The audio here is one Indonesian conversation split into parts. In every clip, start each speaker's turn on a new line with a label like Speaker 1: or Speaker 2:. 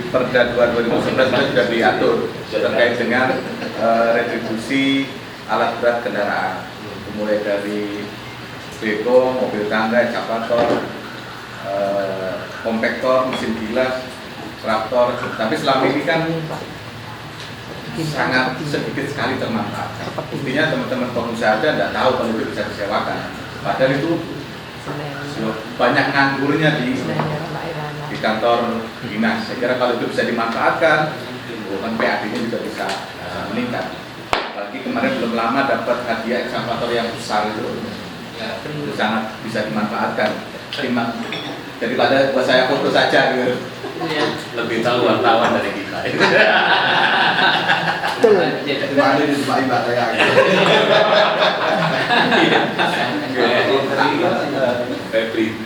Speaker 1: Perda 2019 sudah diatur terkait dengan retribusi alat berat kendaraan, mulai dari beko, mobil tangga, ekskavator, kompaktor, mesin gilas, traktor. Tapi selama ini kan sangat sedikit sekali termanfaatkan. Buktinya teman-teman pengusaha aja tidak tahu kalau itu bisa disewakan. Padahal itu banyak nganggurnya di kantor dinas. Saya kira kalau itu bisa dimanfaatkan, bukan PAD-nya juga bisa meningkat. Apalagi kemarin belum lama dapat hadiah ekskavator yang besar itu sangat bisa dimanfaatkan. Daripada buat saya foto saja gitu.
Speaker 2: Lebih tahu wartawan dari kita.
Speaker 1: Terima kasih di Pak Iba saya.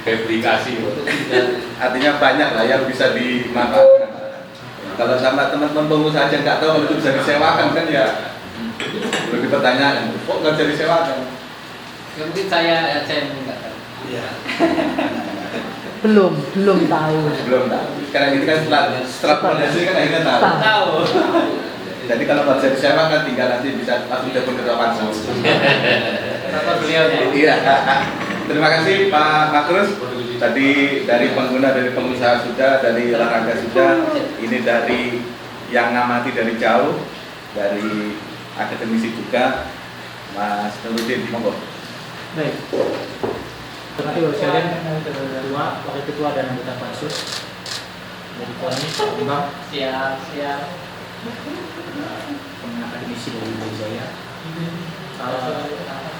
Speaker 2: Replikasi.
Speaker 1: Artinya banyak lah yang bisa dimanfaatkan. Kalau sama teman-teman pengusaha aja nggak tahu kalau itu bisa disewakan kan ya lebih pertanyaan. Kok nggak bisa disewakan?
Speaker 3: Ya, mungkin saya nggak tahu.
Speaker 1: Iya.
Speaker 4: Belum tahu.
Speaker 1: Belum tahu. Sekarang ini kan setelah fondasi kan akhirnya tahu. Jadi kalau nggak bisa disewakan tinggal nanti bisa langsung telepon ke Pansus.
Speaker 3: Apa beliau?
Speaker 1: Iya. Terima kasih Pak Makrus. Tadi dari pengguna, dari pengusaha sudah, dari olahraga sudah. Ini dari yang ngamati dari jauh, dari akademisi juga. Mas Nurudin, monggo.
Speaker 5: Baik. Terima kasih Bapak sekalian, Ketua, Wakil Ketua dan anggota Pansus dari Koni, Pak Bambang,
Speaker 3: Siap.
Speaker 5: akademisi dari Wijaya.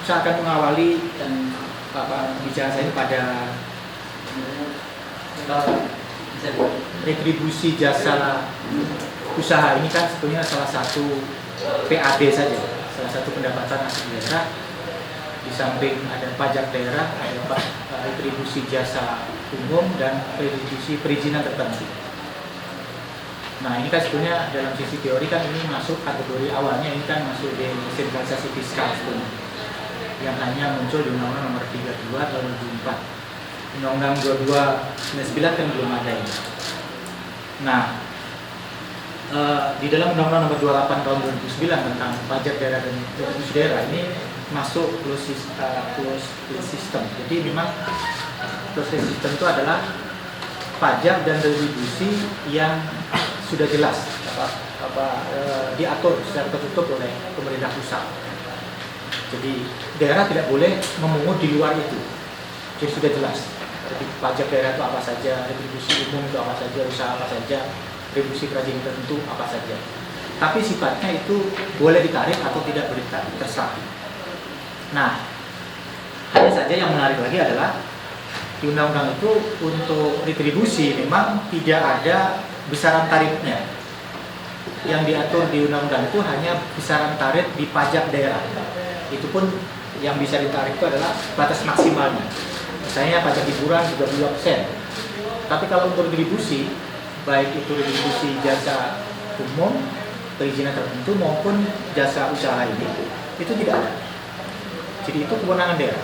Speaker 5: Saya akan mengawali dan bicara saya ini pada retribusi jasa usaha. Ini kan sebetulnya salah satu PAD saja, salah satu pendapatan asli daerah. Di samping ada pajak daerah, ada retribusi jasa umum dan retribusi perizinan tertentu. Nah ini kan sebetulnya dalam sisi teori kan ini masuk kategori awalnya, ini kan masuk di desentralisasi fiskal sebetulnya, yang hanya muncul di Undang-Undang Nomor 32 tahun 2004. Undang-Undang 2299 kan belum ada ini. Nah di dalam Undang-Undang Nomor 28 tahun 2009 tentang pajak daerah dan retribusi daerah ini masuk closed system. Jadi memang closed system itu adalah pajak dan retribusi yang sudah jelas diatur secara tertutup oleh pemerintah pusat. Jadi daerah tidak boleh memungut di luar itu. Jadi sudah jelas. Jadi pajak daerah itu apa saja, retribusi umum itu apa saja, usaha apa saja, retribusi kerajaan tertentu apa saja. Tapi sifatnya itu boleh ditarik atau tidak boleh ditarik, terserah. Nah, hanya saja yang menarik lagi adalah di undang-undang itu untuk retribusi memang tidak ada besaran tarifnya. Yang diatur di undang-undang itu hanya besaran tarif di pajak daerah. Itu pun yang bisa ditarik itu adalah batas maksimalnya. Misalnya pajak hiburan 32%. Tapi kalau untuk retribusi, baik itu retribusi jasa umum, perizinan tertentu maupun jasa usaha ini, itu tidak ada. Jadi itu kewenangan daerah.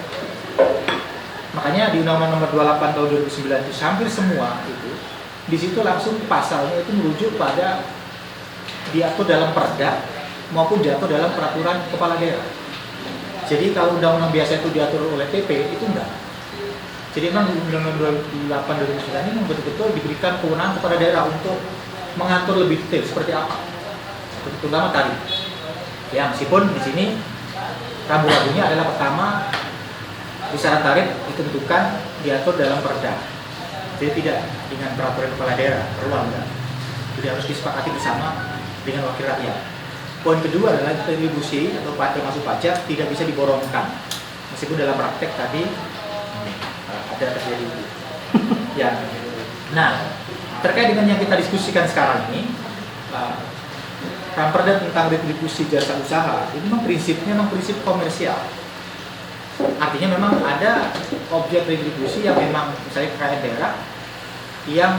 Speaker 5: Makanya di Undang-Undang Nomor 28 tahun 2009 itu hampir semua itu di situ langsung pasalnya itu merujuk pada diatur dalam perda maupun diatur dalam peraturan kepala daerah. Jadi kalau undang-undang biasa itu diatur oleh PP itu enggak. Jadi memang Undang-Undang 28 2009 ini betul-betul diberikan kewenangan kepada daerah untuk mengatur lebih detail seperti apa, terutama tadi. Ya meskipun di sini rambu-rambunya adalah pertama besaran tarif ditentukan diatur dalam perda, jadi tidak dengan peraturan kepala daerah, ruang enggak. Jadi harus disepakati bersama dengan wakil rakyat. Poin kedua adalah retribusi atau termasuk pajak tidak bisa diborongkan, meskipun dalam praktek tadi ada terjadi itu. Ya, nah terkait dengan yang kita diskusikan sekarang ini, Perda tentang retribusi jasa usaha ini memang prinsipnya prinsip komersial. Artinya memang ada objek retribusi yang memang misalnya KN daerah yang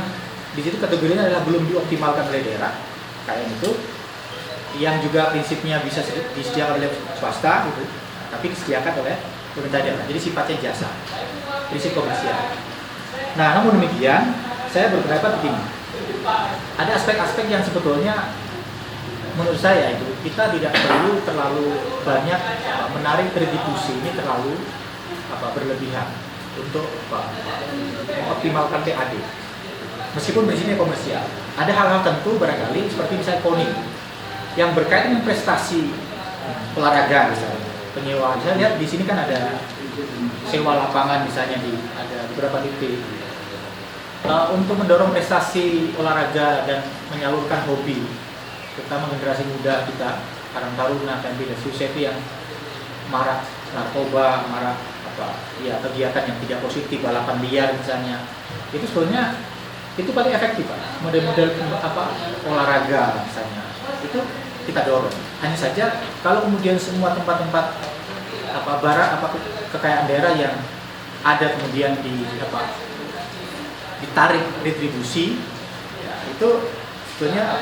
Speaker 5: di situ kategorinya adalah belum dioptimalkan oleh daerah, KN itu, yang juga prinsipnya bisa disediakan oleh swasta gitu, tapi disediakan oleh pemerintah daerah. Jadi sifatnya jasa, prinsip komersial. Nah, namun demikian saya berpendapat begini, ada aspek-aspek yang sebetulnya menurut saya itu kita tidak perlu terlalu banyak menarik retribusi ini terlalu berlebihan untuk mengoptimalkan PAD. Meskipun bersihnya komersial, ada hal-hal tentu barangkali seperti misalnya KONI yang berkaitan dengan prestasi olahraga misalnya penyewa. Saya lihat di sini kan ada sewa lapangan misalnya ada beberapa titik untuk mendorong prestasi olahraga dan menyalurkan hobi, terutama generasi muda kita, Karang Taruna, KMP dan Society yang marak narkoba, marak kegiatan yang tidak positif, balapan liar misalnya. Itu sebetulnya itu paling efektif, Pak. Model-model olahraga misalnya itu kita dorong. Hanya saja kalau kemudian semua tempat-tempat kekayaan daerah yang ada kemudian ditarik retribusi, ya, itu sebetulnya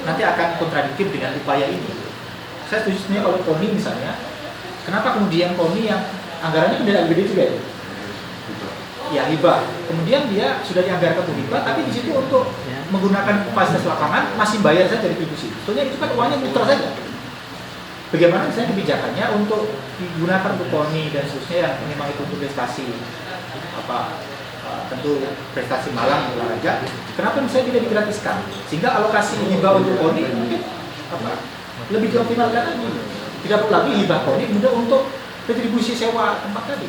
Speaker 5: nanti akan kontradiktif dengan upaya ini. Saya setuju sebenarnya kalau KONI misalnya, kenapa kemudian KONI yang anggarannya kan tidak gede juga itu? Ya hibah. Kemudian dia sudah dianggarkan untuk hibah, tapi di situ untuk menggunakan fasilitas lapangan masih bayar saja retribusi. Sebetulnya itu kan uangnya muter saja. Bagaimana misalnya kebijakannya untuk digunakan untuk KONI dan seterusnya yang memang itu untuk prestasi tentu prestasi malang olahraga, kenapa misalnya tidak digratiskan sehingga alokasi hibah untuk KONI mungkin lebih dioptimalkan lagi, tidak perlu lagi hibah KONI kemudian untuk retribusi sewa tempat tadi.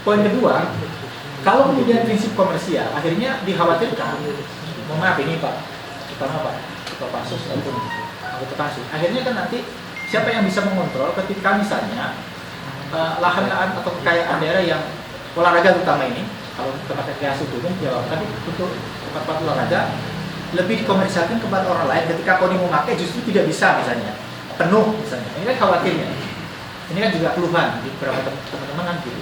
Speaker 5: Poin kedua, kalau kemudian prinsip komersial akhirnya dikhawatirkan, mohon maaf ini Pak, terutama Pak Pansus ataupun anggota Pansus, akhirnya kan nanti siapa yang bisa mengontrol ketika misalnya lahan-lahan atau kekayaan daerah yang olahraga terutama ini, kalau tempat rekreasi umum jawab, tapi untuk tempat olahraga lebih dikomersialkan kepada orang lain ketika KONI memakai justru tidak bisa misalnya penuh misalnya. Ini kan khawatirnya. Ini kan juga keluhan di beberapa teman-teman kan gitu.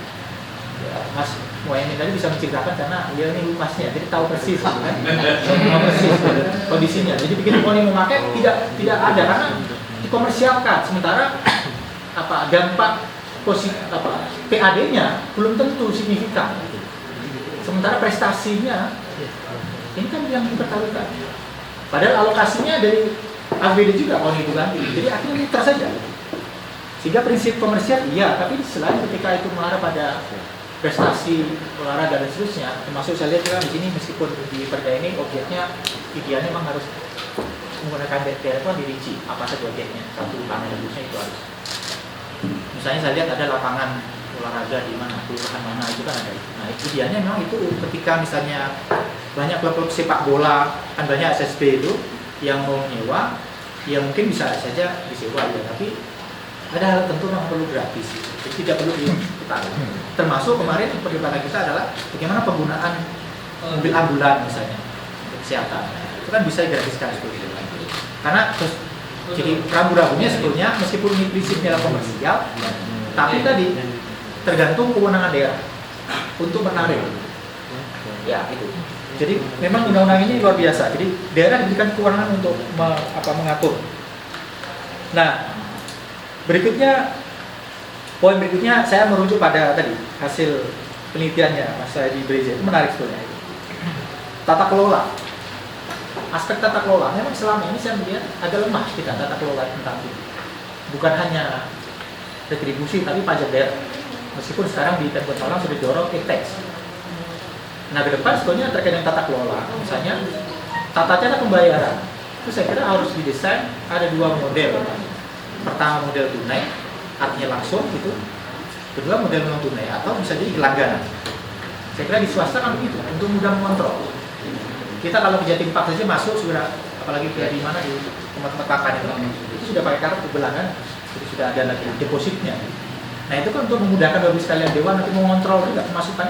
Speaker 5: Ya, Mas Muhaimin tadi bisa menceritakan karena dia ini humasnya, jadi tahu persis gitu kan. Tahu persis kondisinya. Jadi begitu KONI memakai tidak ada karena dikomersialkan. Sementara dampak positif PAD-nya belum tentu signifikan. Sementara prestasinya ini kan yang dipertaruhkan. Padahal alokasinya dari APBD juga kalau itu ganti. Jadi akhirnya muter saja. Sehingga prinsip komersial iya, tapi selain ketika itu mengarah pada prestasi olahraga dan seterusnya, termasuk saya lihat juga di sini meskipun di perda ini objeknya idealnya memang harus menggunakan daerah itu dirinci apa saja objeknya, satu lapangan harusnya itu harus. Misalnya saya lihat ada lapangan olahraga di mana, kelurahan mana itu kan ada. Nah itu idealnya memang itu ketika misalnya banyak klub-klub sepak bola kan banyak SSB itu yang mau menyewa, ya mungkin bisa saja disewa ya, tapi ada hal tentu yang perlu gratis, jadi tidak perlu diputar. Termasuk kemarin perdebatan kita adalah bagaimana penggunaan mobil ambulan misalnya untuk kesehatan, itu kan bisa digratiskan seperti itu. Karena jadi rambu-rambunya sebetulnya meskipun ini prinsipnya komersial, tapi tadi tergantung kewenangan daerah untuk menarik. Ya itu. Jadi memang undang-undang ini luar biasa. Jadi daerah diberikan kewenangan untuk mengatur. Nah, poin berikutnya saya merujuk pada tadi hasil penelitiannya Mas Adi Breza, itu menarik sebetulnya. Tata kelola. Aspek tata kelola memang selama ini saya melihat agak lemah kita tata kelola tentang itu. Bukan hanya retribusi tapi pajak daerah. Meskipun sekarang di Tempat Malang sudah didorong e-tax. Nah ke depan sebetulnya terkait dengan tata kelola, misalnya tata cara pembayaran itu saya kira harus didesain ada dua model. Pertama model tunai, artinya langsung gitu. Kedua model non tunai atau bisa jadi langganan. Saya kira di swasta kan begitu untuk mudah mengontrol. Kita kalau ke Jatim Park saja masuk sudah, apalagi di mana di tempat-tempat makan itu sudah pakai kartu berlangganan, jadi sudah ada lagi depositnya. Nah itu kan untuk memudahkan bagi sekalian dewan nanti mengontrol juga pemasukan.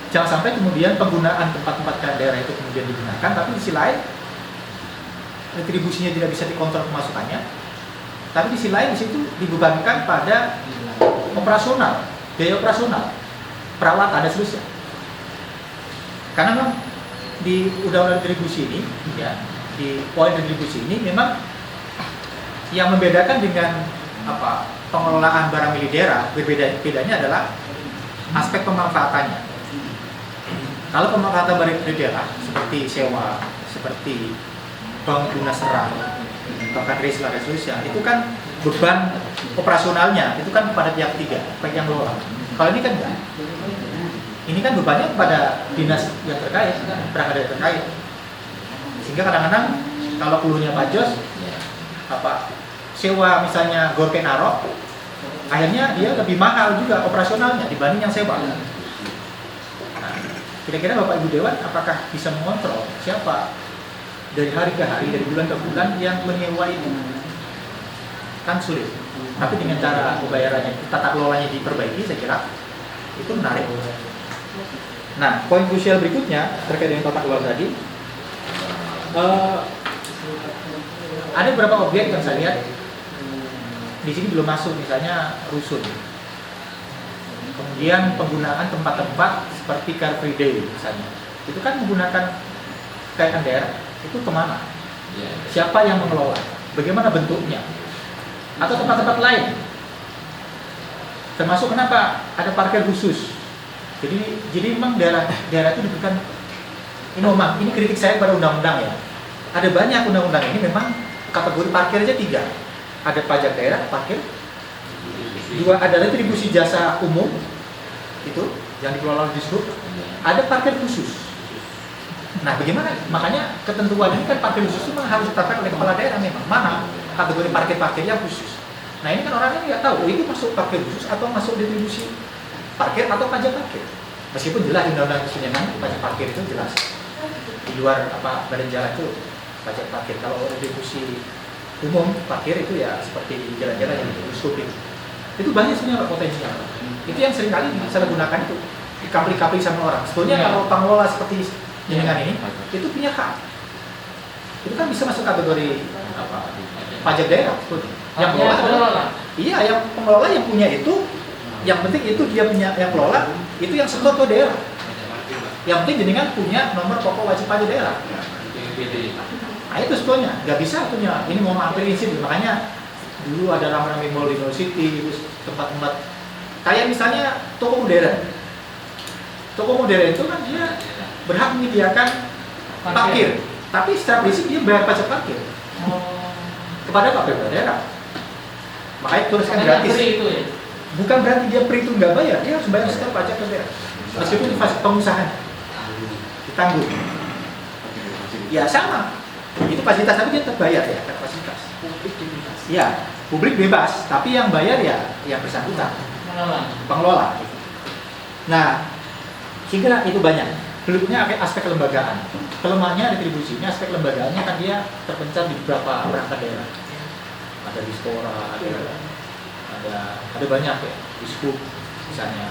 Speaker 5: Jangan sampai kemudian penggunaan tempat-tempat daerah itu kemudian digunakan, tapi di sisi lain retribusinya tidak bisa dikontrol pemasukannya. Tapi di sisi lain di situ dibebankan pada operasional, biaya operasional, perawatan dan seterusnya. Karena memang di undang-undang retribusi ini, ya, di poin retribusi ini memang yang membedakan dengan pengelolaan barang milik daerah bedanya adalah aspek pemanfaatannya. Kalau pemanfaatan barang di daerah seperti sewa, seperti bangunan serang, bahkan resolusi, itu kan beban operasionalnya itu kan pada pihak ketiga, baik yang lola. Kalau ini kan enggak. Ini kan bebannya pada dinas yang terkait, perangkat daerah terkait. Sehingga kadang-kadang kalau keluarnya Pak Jos, sewa misalnya Gor Penaro, akhirnya dia lebih mahal juga operasionalnya dibanding yang sewa. Nah, kira-kira Bapak Ibu Dewan apakah bisa mengontrol siapa dari hari ke hari, dari bulan ke bulan yang menyewa itu? Kan sulit. Tapi dengan cara pembayarannya, tata kelolanya diperbaiki, saya kira itu menarik. Nah, poin krusial berikutnya terkait dengan tata kelola tadi, ada beberapa objek yang saya lihat di sini belum masuk, misalnya rusun. Kemudian penggunaan tempat-tempat seperti Car Free Day misalnya, itu kan menggunakan kekayaan daerah. Itu kemana? Siapa yang mengelola? Bagaimana bentuknya? Atau tempat-tempat lain? Termasuk kenapa ada parkir khusus? Jadi memang daerah itu diberikan. Ini kritik saya pada undang-undang ya. Ada banyak undang-undang ini memang kategori parkir aja 3. Ada pajak daerah, parkir. 2 ada retribusi jasa umum, itu yang dikelola oleh Dishub. Ada parkir khusus. Nah, bagaimana? Makanya ketentuan ini kan parkir khusus memang harus ditetapkan oleh kepala daerah memang. Mana kategori parkir yang khusus. Nah, ini kan orang nggak tahu itu masuk parkir khusus atau masuk retribusi parkir atau pajak parkir. Meskipun jelas di undang-undang kesunyian pajak parkir itu jelas. Di luar badan jalan itu pajak parkir. Kalau retribusi umum parkir itu ya seperti jalan-jalan yang publik. Itu banyak sebenarnya potensinya. Itu yang seringkali disalahgunakan itu dikapli-kapli sama orang. Sebetulnya kalau pengelola seperti dengan ini itu punya hak. Itu kan bisa masuk kategori pajak daerah sebetulnya. Yang pengelola, iya, yang pengelola yang punya itu, yang penting itu dia punya yang kelola itu yang setor ke daerah. Yang penting jenengan punya nomor pokok wajib pajak daerah. Nah itu sebetulnya nggak bisa punya. Ini mau prinsip, makanya dulu ada ramai-ramai mall di New City, tempat-tempat kayak misalnya toko modern. Toko modern itu kan dia berhak menyediakan parkir, tapi secara prinsip dia bayar pajak parkir kepada KPU daerah. Makanya tuliskan gratis. Itu, ya? Bukan berarti dia free itu nggak bayar, dia harus bayar secara pajak ke daerah. Meskipun itu pengusaha ditanggung. Ya sama. Itu fasilitas tapi dia terbayar ya, kan fasilitas. Ya, publik bebas, tapi yang bayar ya yang bersangkutan. Pengelola. Nah, sehingga itu banyak. Berikutnya aspek kelembagaan. Kelemahannya retribusinya, aspek kelembagaannya kan dia terpencar di beberapa perangkat daerah. Ada Dispora, ada banyak ya, Dishub misalnya.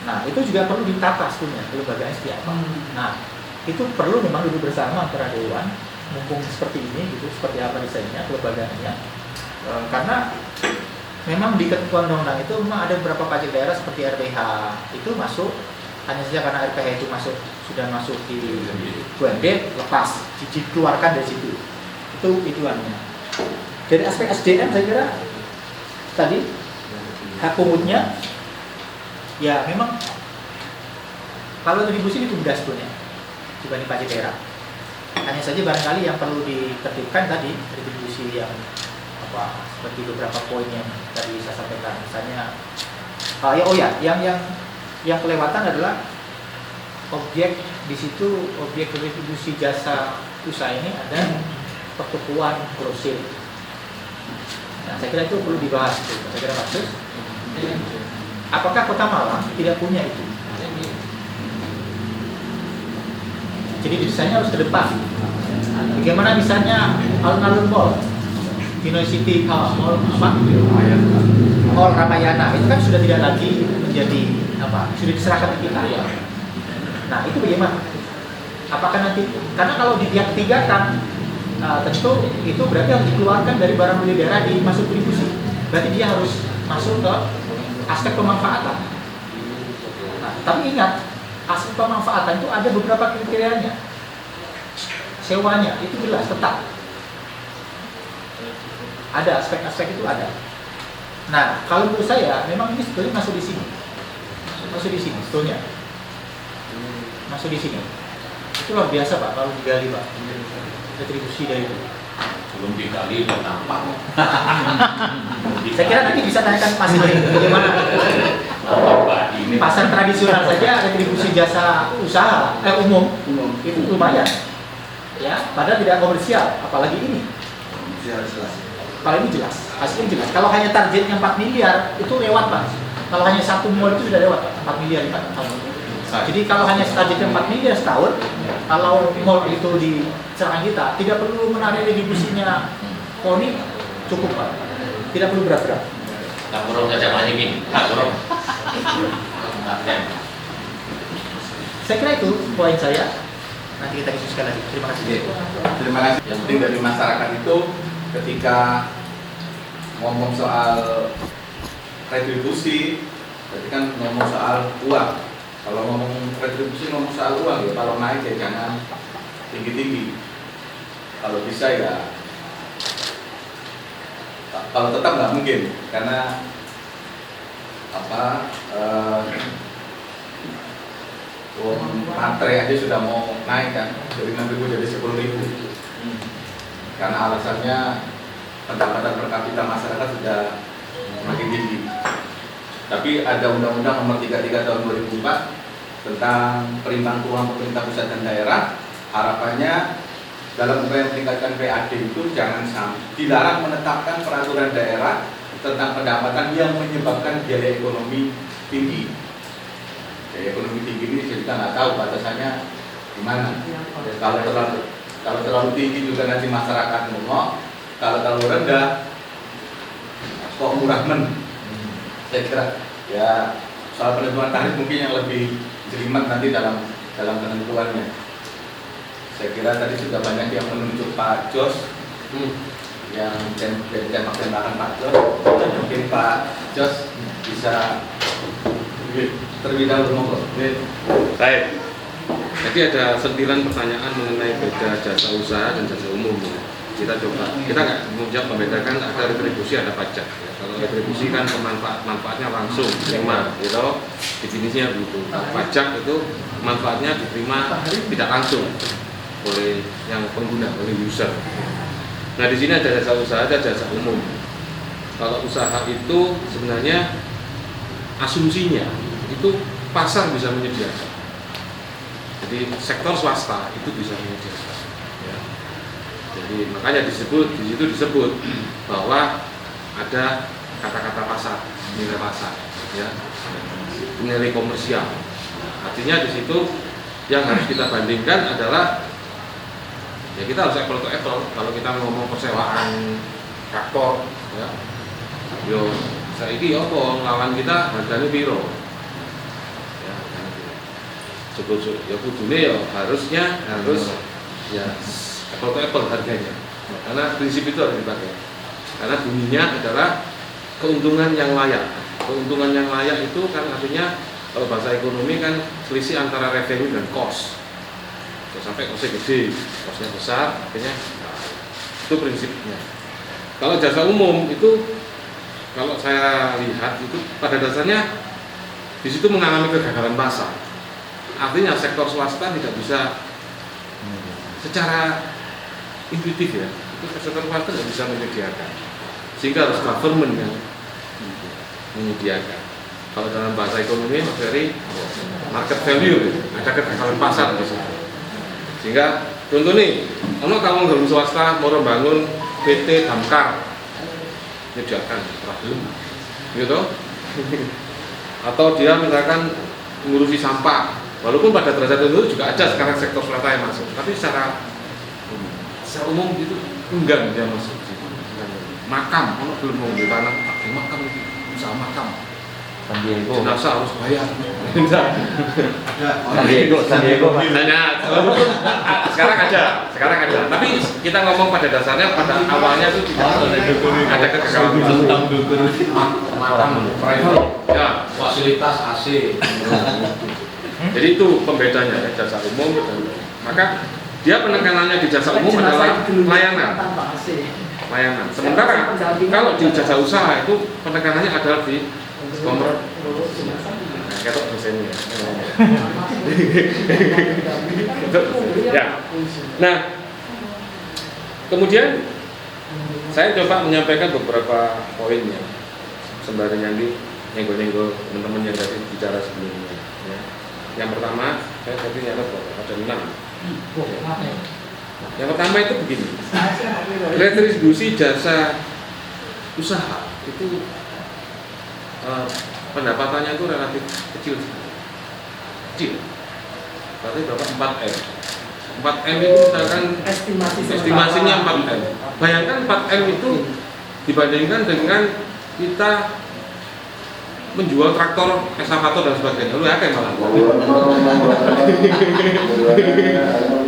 Speaker 5: Nah, itu juga perlu ditata sebetulnya kelembagaannya seperti apa. Nah, itu perlu memang duduk bersama antara dewan, mumpung seperti ini gitu, seperti apa desainnya, kelembagaannya. Karena memang di ketentuan undang-undang itu memang ada beberapa pajak daerah seperti RPH itu masuk, hanya saja karena RPH itu sudah masuk di UMB, lepas, dikeluarkan dari situ. Itu tujuannya. Dari aspek SDM saya kira tadi hak pungutnya ya memang kalau retribusi itu mudah sebetulnya dibanding pajak daerah. Hanya saja barangkali yang perlu ditertibkan tadi retribusi yang seperti beberapa poin yang tadi saya sampaikan, misalnya yang kelewatan adalah objek di situ, objek retribusi jasa usaha ini ada pertukuan grosir. Nah, saya kira itu perlu dibahas. Saya kira bagus. Apakah Kota Malang tidak punya itu? Jadi desainnya harus ke depan. Bagaimana misalnya alun-alun mall, Pinoy City Mall Mall Ramayana itu kan sudah tidak lagi menjadi sudah diserahkan ke kita. Nah itu bagaimana? Apakah nanti karena kalau di pihak ketiga kan tentu itu berarti harus dikeluarkan dari barang milik daerah masuk retribusi. Berarti dia harus masuk ke aspek pemanfaatan. Nah, tapi ingat aspek pemanfaatan itu ada beberapa kriterianya. Sewanya itu jelas tetap. Ada aspek-aspek itu ada. Nah, kalau menurut saya memang ini sebetulnya masuk di sini sebetulnya. masuk di sini. Itu luar biasa Pak, kalau digali Pak, retribusi dari itu.
Speaker 2: Belum digali udah nampak.
Speaker 5: Saya kira nanti bisa tanyakan Mas Hari bagaimana
Speaker 2: Ini
Speaker 5: pasar tradisional saja retribusi jasa usaha umum itu lumayan, ya, padahal tidak komersial, apalagi ini. Kalau ini jelas, hasilnya jelas. Kalau hanya targetnya 4 miliar itu lewat Pak. Kalau hanya satu mall itu sudah lewat Pak, 4 miliar di tahun. Jadi kalau hanya targetnya 4 miliar setahun, kalau mall itu diserang kita, tidak perlu menarik retribusinya KONI, cukup Pak. Tidak perlu berat-berat.
Speaker 2: tak kurang saja ini. Tak kurang.
Speaker 5: Saya kira itu poin saya. Nanti kita diskusikan lagi. Terima kasih.
Speaker 1: Terima kasih. Yang penting dari masyarakat itu ketika ngomong soal retribusi, berarti kan ngomong soal uang. Kalau ngomong retribusi ngomong soal uang ya. Kalau naik ya jangan tinggi-tinggi. Kalau bisa ya. Kalau tetap nggak mungkin karena materai aja sudah mau naik kan dari 6.000 jadi 10.000 karena alasannya pendapatan per kapita masyarakat sudah semakin tinggi. Tapi ada Undang-Undang Nomor 33 Tahun 2004 tentang perimbang keuangan pemerintah pusat dan daerah. Harapannya dalam upaya meningkatkan PAD itu jangan sampai dilarang menetapkan peraturan daerah tentang pendapatan yang menyebabkan biaya ekonomi tinggi. Biaya ekonomi tinggi ini kita nggak tahu batasannya di mana. Kalau terlalu tinggi juga nanti masyarakat ngomong. Kalau terlalu rendah, kok murah men? Saya kira ya soal penentuan tarif mungkin yang lebih jelimet nanti dalam penentuannya. Saya kira tadi sudah banyak yang menunjuk Pak Jos, yang tembak-tembakan Pak Jos. Mungkin Pak Jos bisa terlebih dahulu monggo.
Speaker 4: Baik. Jadi ada sentilan pertanyaan mengenai beda jasa usaha dan jasa umum. Kita nggak menjawab membedakan ada retribusi ada pajak. Ya. Kalau retribusi kan manfaatnya langsung diterima, gitu. Definisinya begitu. Pajak itu manfaatnya diterima tidak langsung oleh yang pengguna, oleh user. Nah di sini ada jasa usaha, ada jasa umum. Kalau usaha itu sebenarnya asumsinya itu pasar bisa menyediakan. Jadi sektor swasta itu bisa menyediakan. Ya. Jadi makanya di situ disebut bahwa ada kata-kata pasar, nilai pasar, ya, nilai komersial. Artinya di situ yang harus kita bandingkan adalah ya kita harus apple to apple. Kalau kita ngomong persewaan traktor, ya, yo saiki apa lawan kita harganya piro? Ya, ya kudune ya harusnya harus ya apple to apple harganya. Karena prinsip itu harus dipakai. Karena bunyinya adalah keuntungan yang layak. Keuntungan yang layak itu kan artinya kalau bahasa ekonomi kan selisih antara revenue dan cost. Sampai kosnya gede, kosnya besar, akhirnya nah, itu prinsipnya. Kalau jasa umum itu, kalau saya lihat itu pada dasarnya di situ mengalami kegagalan pasar. Artinya sektor swasta tidak bisa secara intuitif ya, itu sektor swasta tidak bisa menyediakan, sehingga harus government yang menyediakan. Kalau dalam bahasa ekonomi dari market value, ada kegagalan pasar di situ. Sehingga contoh nih, ono kamu guru swasta mau bangun PT Damkar, menyediakan problem, gitu. Atau dia misalkan mengurusi sampah, walaupun pada derajat itu juga ada sekarang sektor swasta yang masuk, tapi secara umum itu enggak dia masuk. Makam, ono belum mau di tanah, pakai makam itu, usaha makam. Jenazah harus bayar. Sandiego. Nah, sekarang ada. Tapi kita ngomong pada dasarnya pada awalnya itu tidak ada kegagalan tentang makam private. Ya,
Speaker 2: fasilitas AC.
Speaker 4: Jadi itu pembedanya ya, jasa umum dan maka dia penekanannya di jasa umum adalah layanan. Sementara kalau di jasa usaha itu penekanannya adalah di ketok dosennya. Ya. Nah, kemudian saya coba menyampaikan beberapa poin ya, sembari nanti nyenggol-nyenggol teman-teman yang tadi bicara sebelumnya. Ya. Yang pertama, saya tadi nyatet ada 6. Yang pertama itu begini, retribusi jasa usaha itu pendapatannya itu relatif kecil. Berarti berapa? 4M. 4M itu misalkan estimasinya 4M. Bayangkan 4M itu dibandingkan dengan kita menjual traktor, eskavator dan sebagainya. Lu yakin malah?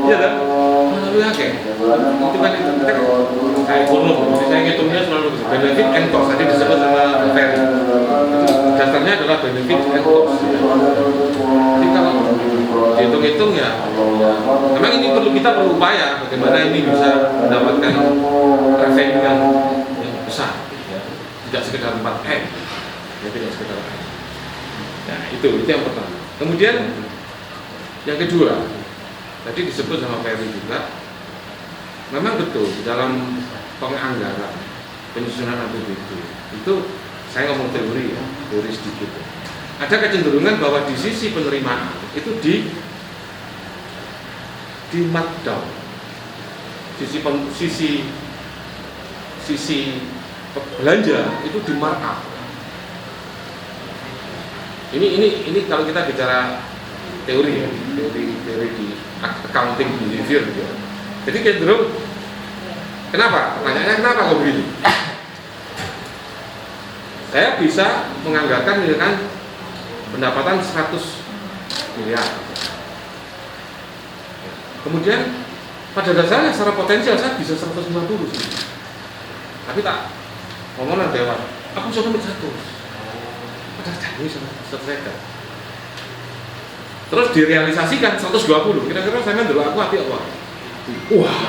Speaker 4: Iya kan? Lu yakin? Itu kan kita kayak ekonom. Jadi saya ngitungnya selalu benefit and cost. Tadi disebut sama Ferry. Dasarnya adalah benefit and cost. Jadi kalau dihitung-hitung ya, memang ini kita perlu upaya bagaimana ini bisa mendapatkan revenue yang besar, tidak sekedar 4M, ya tidak sekedar 4M. Nah itu yang pertama. Kemudian yang kedua, tadi disebut sama Ferry juga, memang betul di dalam penganggaran penyusunan APBD itu saya ngomong teori ya, teori sedikit. Ada kecenderungan bahwa di sisi penerimaan itu di markdown, sisi belanja itu di markup. Ini kalau kita bicara teori ya, teori di accounting behavior gitu. Jadi cenderung kenapa? Pertanyaannya kenapa kok begini? Saya bisa menganggarkan misalkan pendapatan 100 miliar. Kemudian pada dasarnya secara potensial saya bisa 150 sih. Tapi tak ngomong dewan, aku sudah nomor 100. Padahal ini selesai. Terus direalisasikan 120. Kira-kira saya dulu aku hati apa? Wah,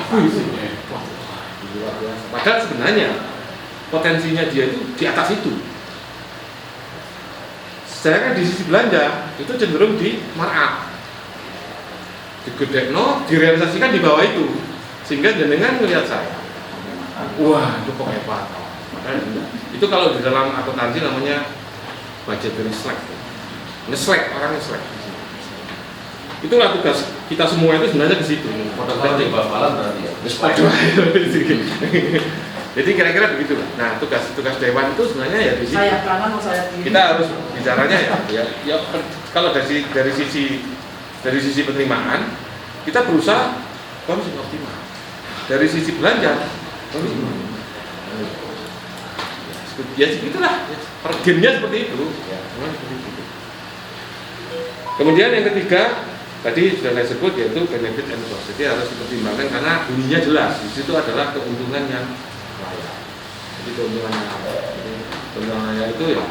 Speaker 4: luar biasa. Padahal sebenarnya potensinya dia itu di atas itu. Saya kan di sisi belanja itu cenderung di markup, digedekno, direalisasikan di bawah itu, sehingga jenengan melihat saya, wah itu kok hebat. Padahal itu kalau di dalam akuntansi namanya budgetary slack, nge-slack, orang nge-slack. Itulah tugas kita semua itu sebenarnya ke situ.
Speaker 2: Protokol di bapalan berarti ya.
Speaker 4: Jadi kira-kira begitulah. Nah, tugas dewan itu sebenarnya ya di sini.
Speaker 6: Sayap kanan atau sayap kiri?
Speaker 4: Kita harus bicaranya ya kalau dari sisi penerimaan kita berusaha konsumsi optimal. Dari sisi belanja konsumsi ya segitulah. Pergennya seperti itu. Ya, seperti itu. Kemudian yang ketiga tadi sudah saya sebut yaitu benefit and cost. Jadi harus dipertimbangkan karena bunyinya jelas. Di situ adalah keuntungan yang layak. Jadi keuntungan layak itu ya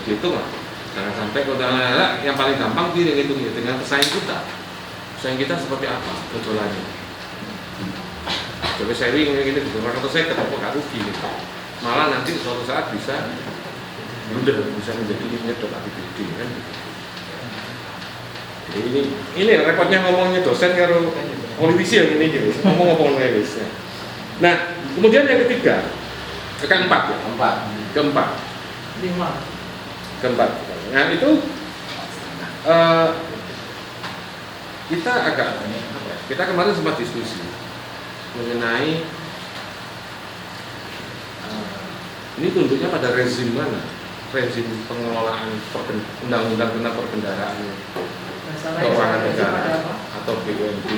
Speaker 4: dihitung lah. Jangan sampai keuntungan layak yang paling gampang dihitung ya dengan pesaing kita. Pesaing kita seperti apa kejualannya. Jadi sharing ini gitu. Kalau saya ketemu gak rugi gitu. Malah nanti suatu saat bisa bisa menjadi nyedot APBD kan. Jadi ini repotnya ngomongnya dosen karo politisi yang ini gitu. Ngomong nulis. Nah, kemudian yang ketiga, keempat ya. Keempat. Nah, itu kita agak kita kemarin sempat diskusi mengenai ini tunduknya pada rezim mana? Rezim pengelolaan undang-undang tentang perkendaraan keuangan negara atau BUMD,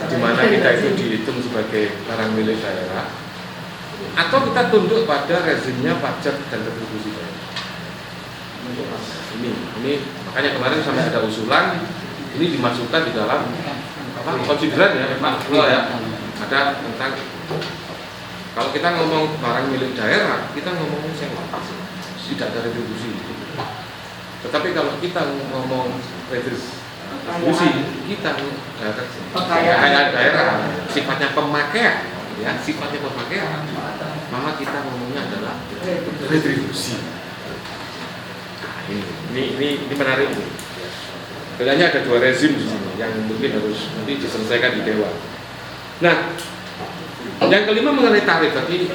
Speaker 4: di mana kita itu dihitung sebagai barang milik daerah, atau kita tunduk pada rezimnya pajak dan retribusi daerah. Ini makanya kemarin sampai ada usulan ini dimasukkan di dalam konsideran ya Pak Ketua ya, ada tentang kalau kita ngomong barang milik daerah kita ngomong sewa, tidak ada retribusi. Tetapi kalau kita ngomong retribusi kita kekayaan daerah sifatnya pemakaian ya, sifatnya pemakaian, maka kita ngomongnya adalah retribusi. Nah, Ini menarik nih. Bedanya ada 2 rezim di sini yang mungkin harus nanti diselesaikan di Dewan. Nah, yang kelima mengenai tarif tadi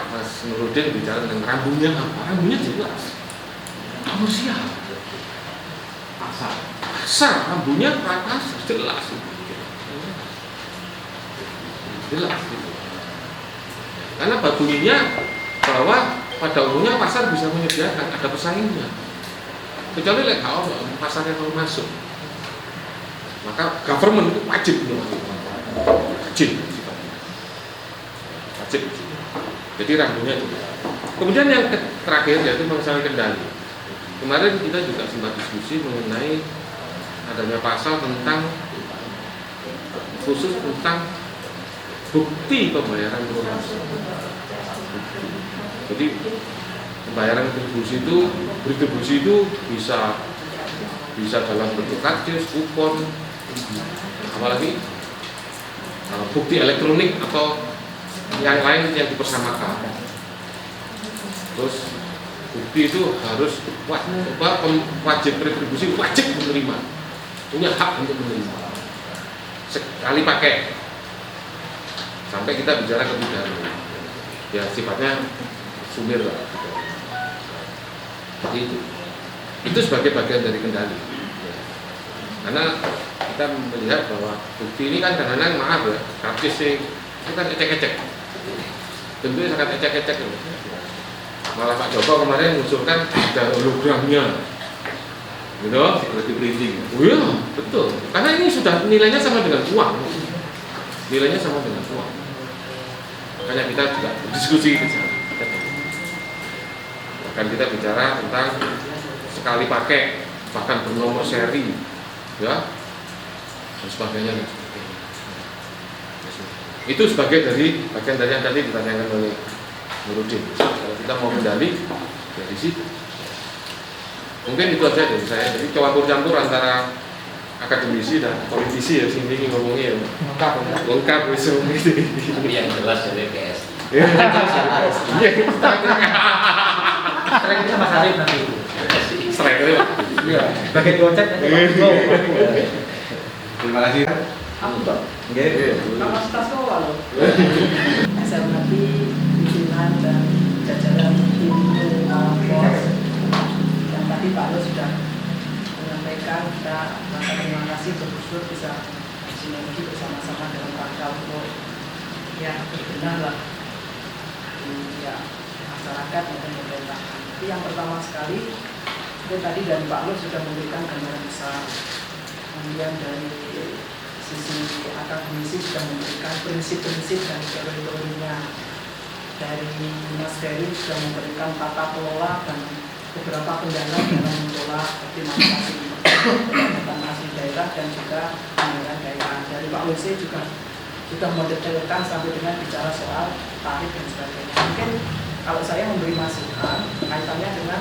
Speaker 4: Mas Nurudin bicara tentang rambunya apa? Rambunya jelas. Komersial. Pasar rambunya pasar jelas. Jelas gitu. Karena bunyinya bahwa pada umumnya pasar bisa menyediakan, ada pesaingnya. Kecuali lek pasarnya mau masuk, maka government itu wajib wajib. Jadi rambunya itu. Kemudian yang terakhir yaitu masalah kendali. Kemarin kita juga sempat diskusi mengenai adanya pasal tentang khusus tentang bukti pembayaran promosi. Jadi pembayaran retribusi itu bisa dalam bentuk karcis, kupon, apalagi bukti elektronik atau yang lain yang dipersamakan. Terus bukti itu harus wajib retribusi wajib menerima, punya hak untuk menerima sekali pakai. Sampai kita bicara kepidana, ya sifatnya sumir lah. Jadi itu sebagai bagian dari kendali. Karena kita melihat bahwa bukti ini kan kadang-kadang maaf ya, karcis sih itu kan ecek-ecek, tentunya sangat ecek-ecek. Malah Pak Joko kemarin mengusulkan ada hologramnya, gitu.
Speaker 1: Berarti printing.
Speaker 4: Oh iya, betul. Karena ini sudah nilainya sama dengan uang. Nilainya sama dengan uang. Makanya kita juga berdiskusi ke sana. Bahkan kita bicara tentang sekali pakai, bahkan bernomor seri, ya, dan sebagainya. Itu sebagai dari bagian dari yang tadi ditanyakan oleh Nurudin. Kalau kita mau kendali dari situ. Mungkin itu aja dari saya. Jadi campur-campur antara akademisi dan politisi ya, sini ngomongnya ya. Lengkap besok gitu.
Speaker 2: Tapi yang jelas dari PS.
Speaker 5: Sering kita Mas Arif nanti.
Speaker 4: Sering itu.
Speaker 5: Iya, bagian konten nanti Pak.
Speaker 1: Terima kasih.
Speaker 6: Aku toh,
Speaker 1: Oke.
Speaker 6: kapasitas sekolah loh. Saya mengerti pimpinan dan jajaran tim Mapolres. Dan tadi Pak Lo sudah menyampaikan kita merasa terima kasih bersyukur bisa sinergi bersama-sama dalam rangka untuk yang berbenah lah di masyarakat maupun pemerintah. Itu yang pertama sekali. Itu tadi dari Pak Lo sudah memberikan gambaran besar. Kemudian dari sisi akademisi sudah memberikan prinsip-prinsip dan teori-teorinya. Dari Mas Ferry sudah memberikan tata kelola dan beberapa kendala dalam mengelola optimalisasi pendapatan asli daerah dan juga anggaran daerah. Dari Pak Wese juga sudah mendetailkan sampai dengan bicara soal tarif dan sebagainya. Mungkin kalau saya memberi masukan kaitannya dengan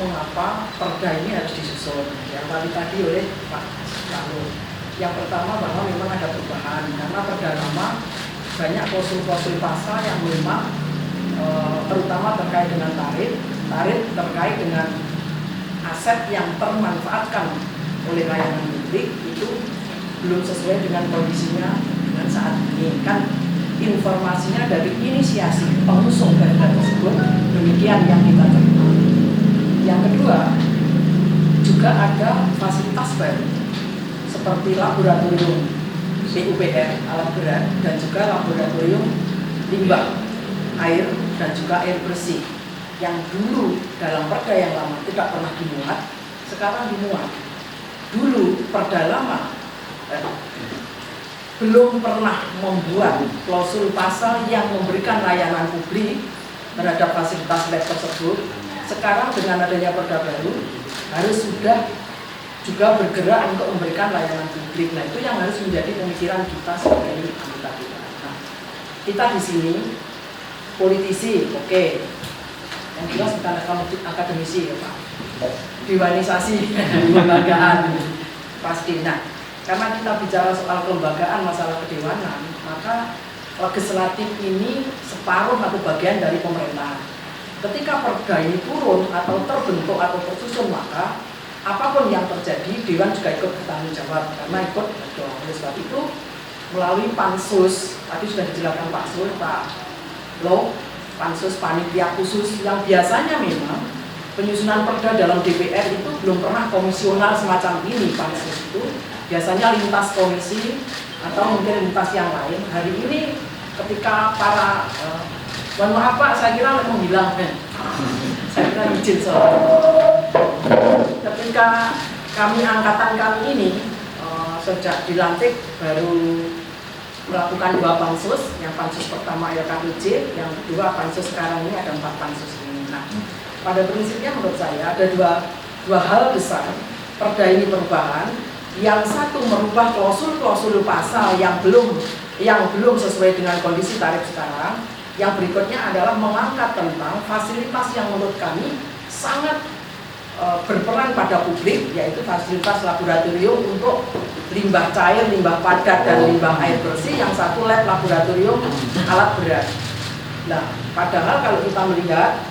Speaker 6: mengapa perda ini harus disusun yang tadi oleh Pak Lalu. Yang pertama bahwa memang ada perubahan karena perda lama banyak klausul-klausul pasal yang memang terutama terkait dengan tarif terkait dengan aset yang termanfaatkan oleh layanan publik itu belum sesuai dengan kondisinya dengan saat ini. Kan informasinya dari inisiasi pengusung perda tersebut demikian yang kita terima. Yang kedua juga ada fasilitas baru seperti laboratorium PUPR alat berat dan juga laboratorium limbah air dan juga air bersih yang dulu dalam perda yang lama tidak pernah dimuat, sekarang dimuat. Dulu perda lama belum pernah membuat klausul pasal yang memberikan layanan publik terhadap fasilitas lab tersebut. Sekarang dengan adanya perda baru harus sudah juga bergerak untuk memberikan layanan publik. Nah itu yang harus menjadi pemikiran kita sebagai anggota kita. Nah, kita di sini politisi, oke. Yang jelas bukan akademisi ya Pak. Dewanisasi kelembagaan pasti. Nah, karena kita bicara soal kelembagaan masalah kedewanan, maka legislatif ini separuh atau bagian dari pemerintahan. ketika perda ini turun atau terbentuk atau tersusun, maka apapun yang terjadi Dewan juga ikut bertanggung jawab karena ikut dong. Oleh sebab itu melalui pansus, tadi sudah dijelaskan Pak Sul, Pak Lo, pansus panitia khusus yang biasanya memang penyusunan perda dalam DPR itu belum pernah komisional semacam ini. Pansus itu biasanya lintas komisi atau mungkin lintas yang lain. Hari ini ketika para mohon maaf Pak, saya kira menghilang saya kira izin soal ketika kami angkatan kami ini sejak dilantik baru melakukan 2 pansus, yang pansus pertama LKPJ, yang kedua pansus sekarang ini ada 4 pansus ini. Nah, pada prinsipnya menurut saya ada dua hal besar perda ini perubahan. Yang satu merubah klausul-klausul pasal yang belum sesuai dengan kondisi tarif sekarang. Yang berikutnya adalah mengangkat tentang fasilitas yang menurut kami sangat berperan pada publik, yaitu fasilitas laboratorium untuk limbah cair, limbah padat, dan limbah air bersih. Yang satu lab laboratorium alat berat. Nah, padahal kalau kita melihat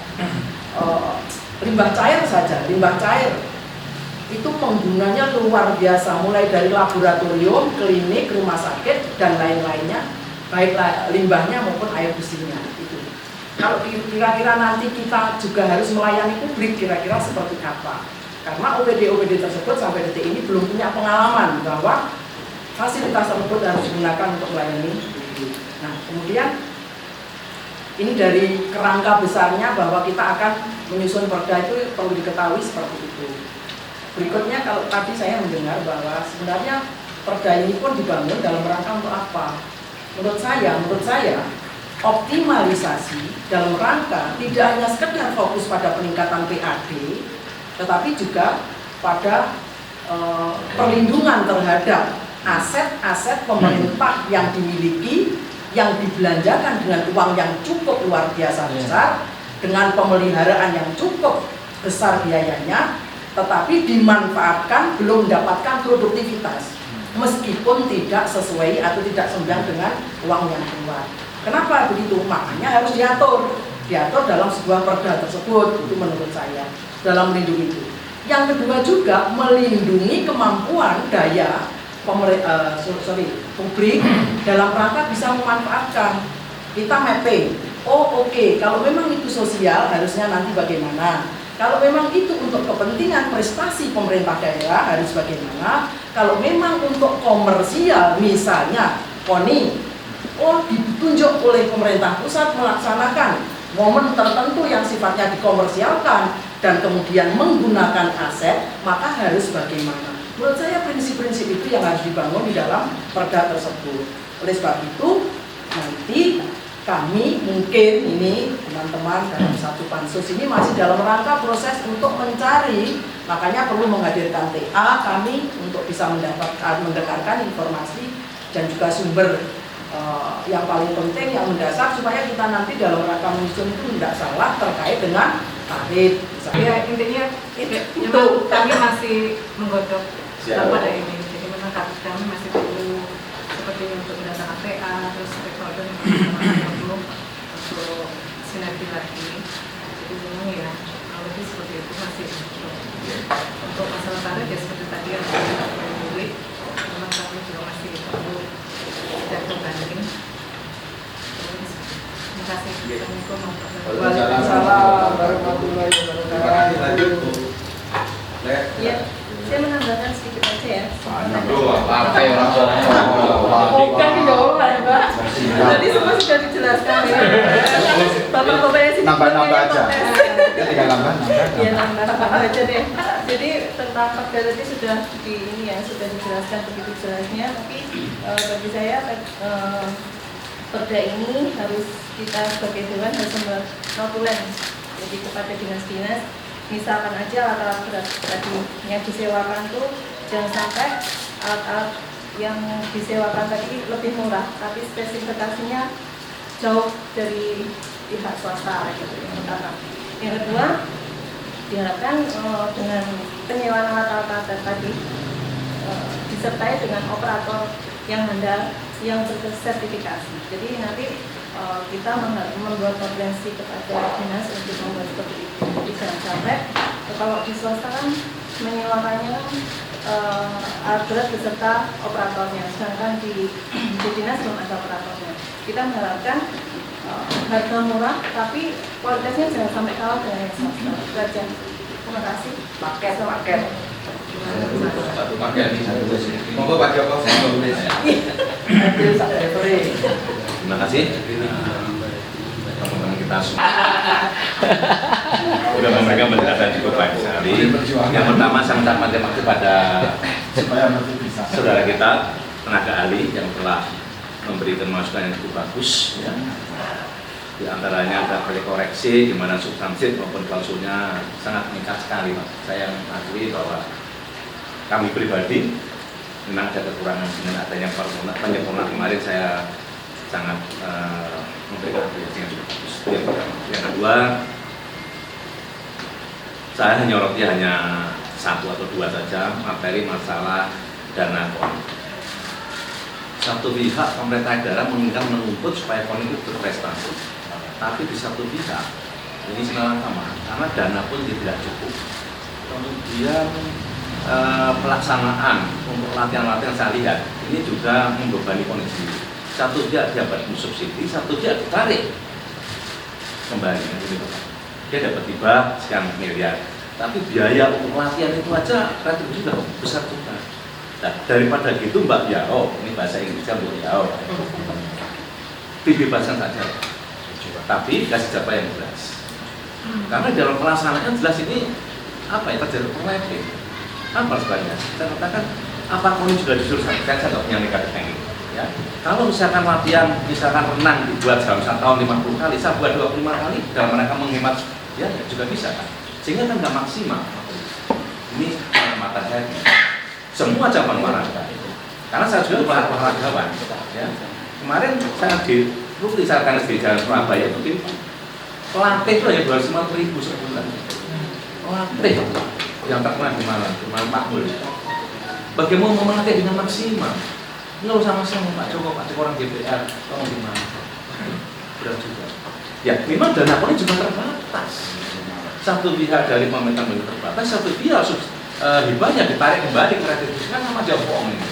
Speaker 6: limbah cair saja, limbah cair itu penggunanya luar biasa, mulai dari laboratorium, klinik, rumah sakit, dan lain-lainnya, baik limbahnya maupun air bersihnya. Itu. Kalau kira-kira nanti kita juga harus melayani publik, kira-kira seperti apa? Karena OPD-OPD tersebut sampai detik ini belum punya pengalaman bahwa fasilitas tersebut harus digunakan untuk melayani publik. Nah, kemudian ini dari kerangka besarnya bahwa kita akan menyusun perda itu perlu diketahui seperti itu. Berikutnya, kalau tadi saya mendengar bahwa sebenarnya perda ini pun dibangun dalam rangka untuk apa? Menurut saya optimalisasi dalam rangka tidak hanya sekedar fokus pada peningkatan PAD, tetapi juga pada perlindungan terhadap aset-aset pemerintah yang dimiliki, yang dibelanjakan dengan uang yang cukup luar biasa besar, dengan pemeliharaan yang cukup besar biayanya, tetapi dimanfaatkan belum mendapatkan produktivitas, meskipun tidak sesuai atau tidak seimbang dengan uang yang keluar. Kenapa begitu? Makanya harus diatur dalam sebuah perda tersebut, itu menurut saya, dalam melindungi itu. Yang kedua juga melindungi kemampuan daya publik dalam rangka bisa memanfaatkan. Kita mapping, oke, kalau memang itu sosial harusnya nanti bagaimana, kalau memang itu untuk kepentingan prestasi pemerintah daerah harus bagaimana, kalau memang untuk komersial misalnya KONI ditunjuk oleh pemerintah pusat melaksanakan momen tertentu yang sifatnya dikomersialkan dan kemudian menggunakan aset, maka harus bagaimana. Menurut saya prinsip-prinsip itu yang harus dibangun di dalam perda tersebut. Oleh sebab itu nanti kami mungkin ini teman-teman dalam satu pansus ini masih dalam rangka proses untuk mencari, makanya perlu menghadirkan TA kami untuk bisa mendengarkan informasi dan juga sumber yang paling penting, yang mendasar, supaya kita nanti dalam rangka menyusun itu tidak salah terkait dengan tarif.
Speaker 7: Ya, intinya itu kami masih menggodok pada ini. Jadi memang kami masih perlu seperti untuk mendatangkan TA, terus stakeholder yang belum untuk sinergi lagi. Jadi memang ya kalau lebih seperti itu masih untuk masalah tarif ya seperti tadi yang saya publik, memang kami juga masih perlu jatuh banding. Terima kasih. Assalamualaikum
Speaker 6: Waalaikumsalam warahmatullahi wabarakatuh.
Speaker 1: Lanjut Bu.
Speaker 8: Ya, saya menambahkan sedikit aja ya.
Speaker 1: Partai orang
Speaker 6: Bukan jauh lah ya Mbak.
Speaker 8: Jadi semua sudah dijelaskan ya. Bapak-bapaknya sini
Speaker 9: Nambah aja. Ya tinggal nambah.
Speaker 8: Ya nambah aja deh. Jadi tentang perda tadi sudah sudah dijelaskan begitu jelasnya. Tapi bagi saya perda ini harus kita sebagai dewan harus membuat notulen. Jadi kepada dinas-dinas, misalkan aja alat-alat berat tadi yang disewakan tuh jangan sampai alat-alat yang disewakan tadi lebih murah, tapi spesifikasinya jauh dari pihak swasta gitu. Yang kedua, diharapkan dengan penyewaan alat-alat tadi disertai dengan operator yang handal yang bersertifikasi. Jadi nanti kita membuat kompetensi kepada dinas untuk membuat seperti itu. Jadi jangan sampai kalau di swasta kan menyewakannya alat beserta operatornya, sedangkan di dinas belum ada operatornya. Kita mengharapkan harga murah, tapi kualitasnya jangan sampai kalah dengan yang swasta. Itu aja. Terima kasih.
Speaker 6: Paket.
Speaker 1: Satu paket. Monggo Pak Joko, saya tulis.
Speaker 2: Terima kasih teman-teman kita semua. Sudah memberikan penjelasan cukup baik sekali. Yang pertama saya mengucapkan terima kasih kepada saudara kita tenaga ahli yang telah memberikan masukan yang cukup bagus. Ya. Di antaranya ada koreksi di mana substansi maupun klausulnya sangat meningkat sekali, Pak. Saya mengakui bahwa kami pribadi memang ada kekurangan dengan adanya penyempurnaan kemarin. Saya sangat memberikan apresiasi yang cukup bagus. Yang kedua, saya hanya satu atau dua saja materi masalah dana KON. Satu pihak pemerintah daerah menginginkan menuntut supaya KON itu berprestasi, tapi di satu pihak ini sebenarnya sama karena dana pun tidak cukup. Kemudian pelaksanaan untuk latihan-latihan saya lihat ini juga membebani KON sendiri. Satu dia dapat subsidi, satu dia ditarik kembali. Dia dapat tiba sekian miliar, tapi biaya untuk latihan itu aja retribusi sudah besar juga. Nah, daripada gitu Mbak Yao, ini bahasa Inggrisnya Mbak Yao, dibebaskan saja, tapi kasih jatah yang jelas. Karena dalam pelaksanaan jelas ini apa ya, terjadi overlapping. Apa sebenarnya? Saya katakan apa KON sudah disuruh saya nggak punya negatif. Ya. Kalau misalkan latihan, misalkan renang dibuat dalam 1 tahun 50 kali, saya buat 25 kali, dalam mereka menghemat, ya juga bisa kan. Sehingga kan nggak maksimal. Ini mata saya. Semua cabang olahraga. Karena saya juga olahragawan. Ya. Kemarin saya misalkan di Jalan Surabaya itu pelatih itu hanya 250.000 sebulan. Pelatih yang terkenal di Malang Pak Mul. Bagaimana mau melatih dengan maksimal? Nggak usah masalah Pak Joko orang DPR, tolong gimana? Berat juga. Ya, memang dana KON juga terbatas. Satu pihak dari pemerintah terbatas, satu pihak hibahnya ditarik kembali ke retribusi, kan sama aja bohong ini.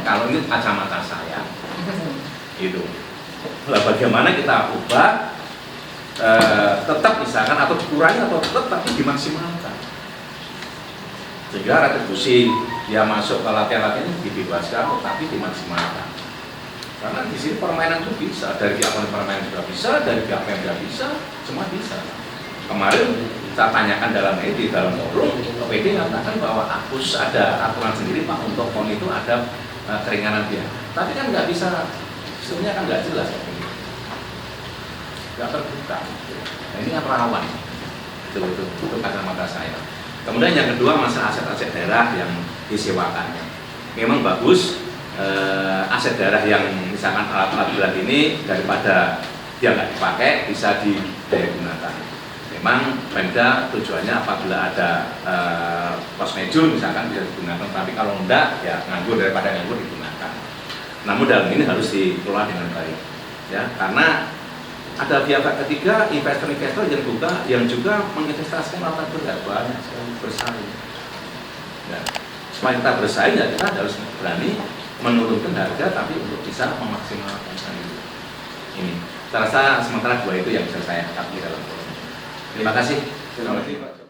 Speaker 2: Kalau ini kacamata saya, itu. Lah bagaimana kita ubah, tetap misalkan atau dikurangi atau tetap tapi dimaksimalkan. Sehingga retribusi dia masuk ke latihan-latihan ini dibebaskan, tetapi dimaksimalkan. Karena di sini permainan itu bisa, dari pihak permainan juga bisa, dari pihak Pemda bisa, semua bisa. Kemarin saya tanyakan dalam di dalam forum, PD mengatakan bahwa harus ada aturan sendiri Pak untuk KON itu ada keringanan dia. Tapi kan nggak bisa, sebenarnya kan nggak jelas, nggak terbuka. Nah, ini kan rawan, itu kacamata saya. Kemudian yang kedua masalah aset-aset daerah yang disewakan. Memang bagus aset daerah yang misalkan alat-alat berat ini daripada dia nggak dipakai bisa digunakan. Memang Pemda tujuannya apabila ada kosmejul misalkan bisa digunakan, tapi kalau enggak ya nganggur, daripada nganggur digunakan. Namun dalam ini harus dikelola dengan baik, ya karena ada pihak ketiga, investor-investor yang juga menginvestasikan alat berat banyak sekali bersaing. Ya, supaya kita bersaing ya kita harus berani menurunkan harga, tapi untuk bisa memaksimalkan ini. Terasa sementara dua itu yang bisa saya angkat di dalam forum. Terima kasih.
Speaker 1: Terima kasih Pak.